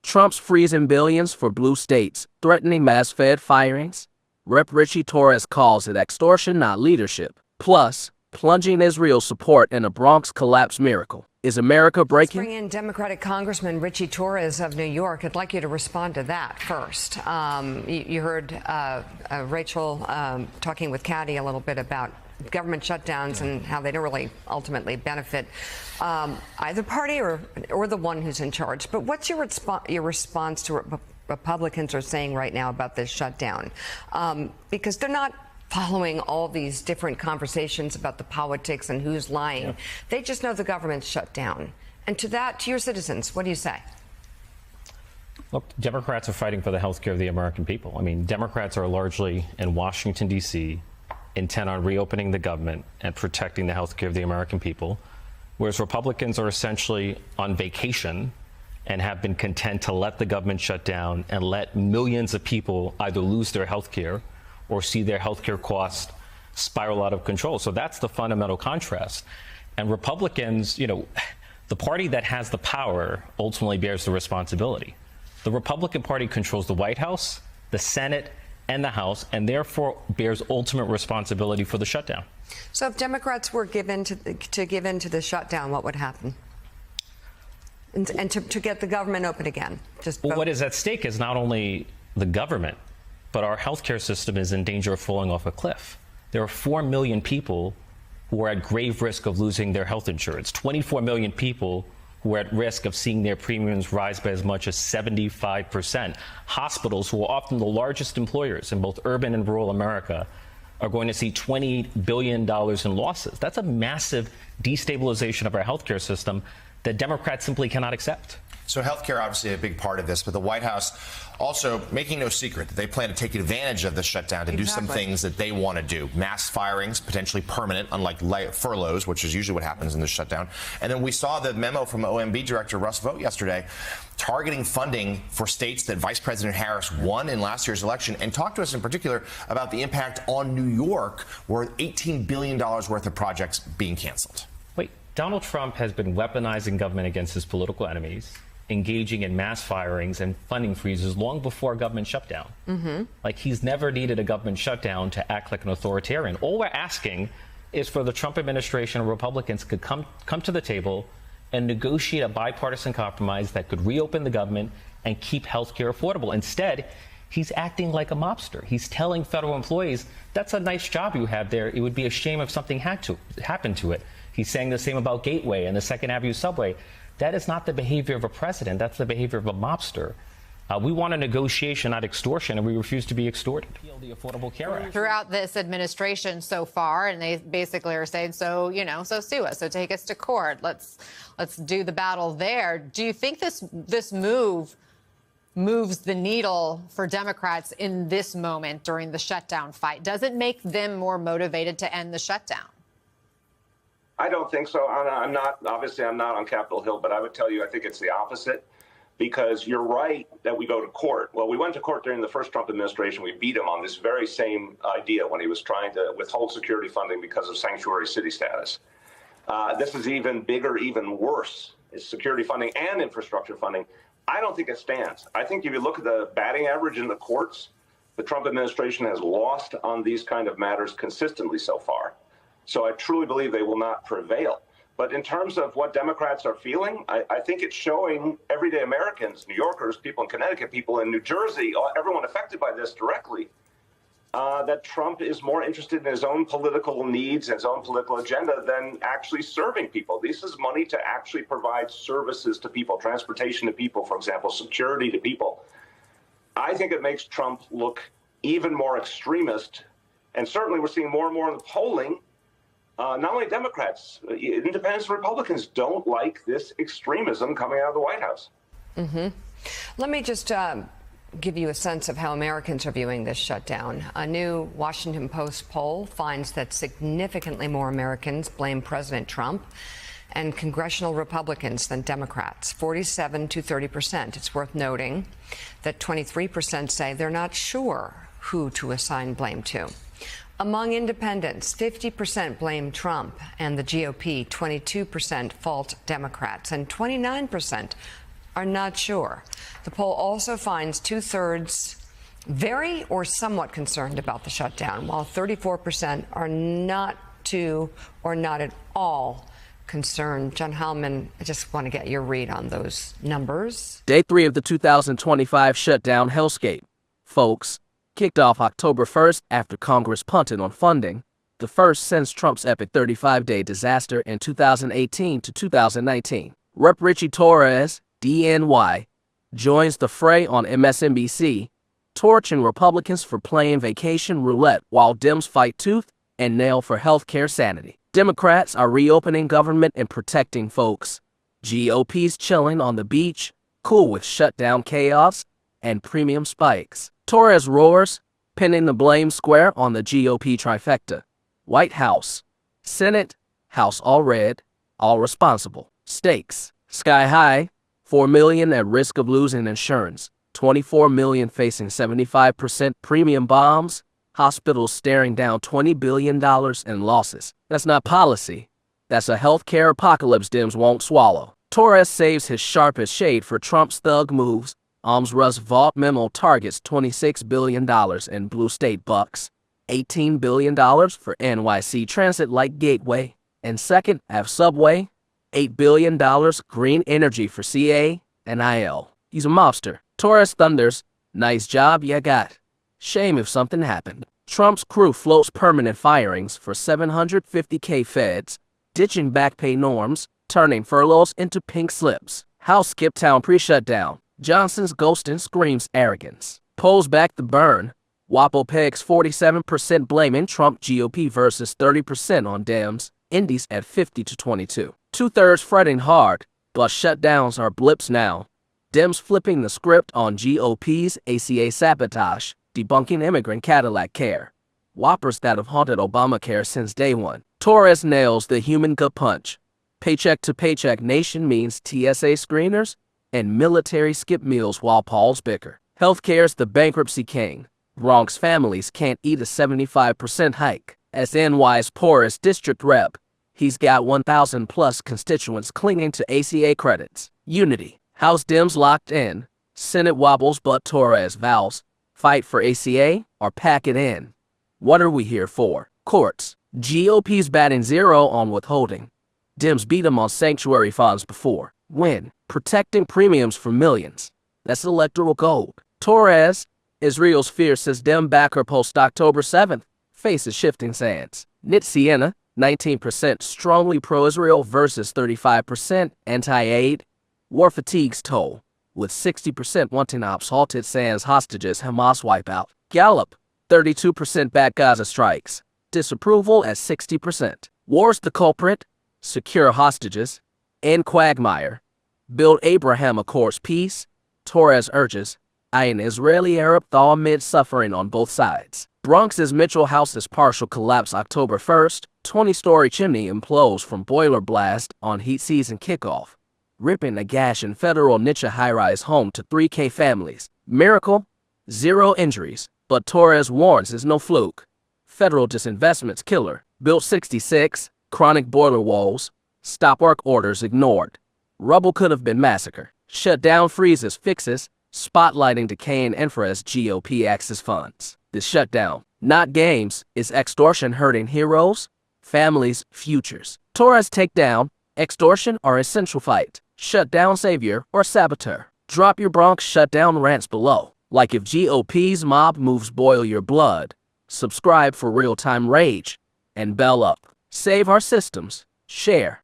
Trump's freezing billions for blue states, threatening mass Fed firings. Rep. Richie Torres calls it extortion, not leadership. Plus, plunging Israel support in a Bronx collapse miracle. Is America breaking? Let's bring in Democratic Congressman Richie Torres of New York. I'd like you to respond to that first. You heard Rachel talking with Caddy a little bit about government shutdowns and how they don't really ultimately benefit either party or the one who's in charge. But what's your response to what Republicans are saying right now about this shutdown? Because they're not following all these different conversations about the politics and who's lying. Yeah. They just know the government's shut down. And to your citizens, what do you say? Look, Democrats are fighting for the health care of the American people. I mean, Democrats are largely in Washington, D.C., intent on reopening the government and protecting the health care of the American people, whereas Republicans are essentially on vacation and have been content to let the government shut down and let millions of people either lose their health care or see their health care costs spiral out of control. So that's the fundamental contrast. And Republicans, the party that has the power ultimately bears the responsibility. The Republican Party controls the White House, the Senate, and the House, and therefore bears ultimate responsibility for the shutdown. So if Democrats were given to give in to the shutdown, what would happen? And to get the government open again? Well, what is at stake is not only the government, but our healthcare system is in danger of falling off a cliff. There are 4 million people who are at grave risk of losing their health insurance, 24 million people who are at risk of seeing their premiums rise by as much as 75%. Hospitals, who are often the largest employers in both urban and rural America, are going to see $28 billion in losses. That's a massive destabilization of our healthcare system that Democrats simply cannot accept. So healthcare, obviously a big part of this, but the White House also making no secret that they plan to take advantage of the shutdown to do some things that they want to do. Mass firings, potentially permanent, unlike furloughs, which is usually what happens in the shutdown. And then we saw the memo from OMB Director Russ Vought yesterday targeting funding for states that Vice President Harris won in last year's election, and talked to us in particular about the impact on New York, where $18 billion worth of projects being canceled. Wait, Donald Trump has been weaponizing government against his political enemies, engaging in mass firings and funding freezes long before a government shutdown. Like, he's never needed a government shutdown to act like an authoritarian. All we're asking is for the Trump administration and Republicans could come to the table and negotiate a bipartisan compromise that could reopen the government and keep health care affordable. Instead, he's acting like a mobster. He's telling federal employees, that's a nice job you have there. It would be a shame if something had to happen to it. He's saying the same about Gateway and the Second Avenue subway. That is not the behavior of a president. That's the behavior of a mobster. We want a negotiation, not extortion, and we refuse to be extorted. The Affordable Care Act. Throughout this administration so far, and they basically are saying, so sue us, so take us to court. Let's do the battle there. Do you think this move moves the needle for Democrats in this moment during the shutdown fight? Does it make them more motivated to end the shutdown? I don't think so. I'm not on Capitol Hill, but I would tell you I think it's the opposite, because you're right that we go to court. Well, we went to court during the first Trump administration. We beat him on this very same idea when he was trying to withhold security funding because of sanctuary city status. This is even bigger, even worse. It's security funding and infrastructure funding. I don't think it stands. I think if you look at the batting average in the courts, the Trump administration has lost on these kind of matters consistently so far. So I truly believe they will not prevail. But in terms of what Democrats are feeling, I think it's showing everyday Americans, New Yorkers, people in Connecticut, people in New Jersey, everyone affected by this directly, that Trump is more interested in his own political needs, his own political agenda, than actually serving people. This is money to actually provide services to people, transportation to people, for example, security to people. I think it makes Trump look even more extremist. And certainly we're seeing more and more in the polling. Not only Democrats, independents and Republicans don't like this extremism coming out of the White House. Let me just give you a sense of how Americans are viewing this shutdown. A new Washington Post poll finds that significantly more Americans blame President Trump and congressional Republicans than Democrats, 47 to 30%. It's worth noting that 23% say they're not sure who to assign blame to. Among independents, 50% blame Trump and the GOP, 22% fault Democrats, and 29% are not sure. The poll also finds 2/3 very or somewhat concerned about the shutdown, while 34% are not too or not at all concerned. John Hallman, I just want to get your read on those numbers. Day 3 of the 2025 shutdown hellscape, folks, kicked off October 1st after Congress punted on funding, the first since Trump's epic 35-day disaster in 2018 to 2019. Rep. Richie Torres, DNY, joins the fray on MSNBC, torching Republicans for playing vacation roulette while Dems fight tooth and nail for healthcare sanity. Democrats are reopening government and protecting folks. GOP's chilling on the beach, cool with shutdown chaos and premium spikes. Torres roars, pinning the blame square on the GOP trifecta. White House, Senate, House all red, all responsible. Stakes, sky high, 4 million at risk of losing insurance, 24 million facing 75% premium bombs, hospitals staring down $20 billion in losses. That's not policy. That's a healthcare apocalypse Dems won't swallow. Torres saves his sharpest shade for Trump's thug moves. Rust vault memo targets $26 billion in blue state bucks, $18 billion for NYC Transit Light Gateway, and Second Ave Subway, $8 billion green energy for CA and IL. He's a mobster. Torres thunders, nice job ya got. Shame if something happened. Trump's crew floats permanent firings for $750K feds, ditching back pay norms, turning furloughs into pink slips. House skip town pre-shutdown. Johnson's ghosting screams arrogance. Pulls back the burn. WAPO pegs 47% blaming Trump GOP versus 30% on Dems. Indies at 50 to 22. 2/3 fretting hard, but shutdowns are blips now. Dems flipping the script on GOP's ACA sabotage, debunking immigrant Cadillac care. Whoppers that have haunted Obamacare since day one. Torres nails the human gut punch. Paycheck to paycheck nation means TSA screeners and military skip meals while Pauls bicker. Healthcare's the bankruptcy king. Bronx families can't eat a 75% hike. As NY's poorest district rep, he's got 1,000 plus constituents clinging to ACA credits. Unity. House Dems locked in. Senate wobbles but Torres vows. Fight for ACA or pack it in. What are we here for? Courts. GOP's batting zero on withholding. Dems beat them on sanctuary funds before. Win. Protecting premiums for millions. That's electoral gold. Torres, Israel's fiercest Dem backer post-October 7th, faces shifting sands. Nit Siena, 19% strongly pro-Israel versus 35% anti-aid. War fatigue's toll, with 60% wanting ops halted sans hostages Hamas wipeout. Gallup, 32% back Gaza strikes. Disapproval at 60%. War's the culprit. Secure hostages. End quagmire. Build Abraham Accords peace. Torres urges. An Israeli-Arab thaw amid suffering on both sides. Bronx's Mitchell House's partial collapse October 1st. 20-story chimney implodes from boiler blast on heat season kickoff, ripping a gash in federal niche high-rise home to 3K families. Miracle? 0 injuries, but Torres warns is no fluke. Federal disinvestment's killer. Built 66, chronic boiler woes, stop work orders ignored. Rubble could have been massacre. Shutdown freezes fixes, spotlighting decaying infra as GOP axes funds. This shutdown, not games, is extortion hurting heroes, families, futures. Torres takedown, extortion or essential fight. Shutdown savior or saboteur. Drop your Bronx shutdown rants below. Like if GOP's mob moves boil your blood. Subscribe for real-time rage. And bell up. Save our systems. Share.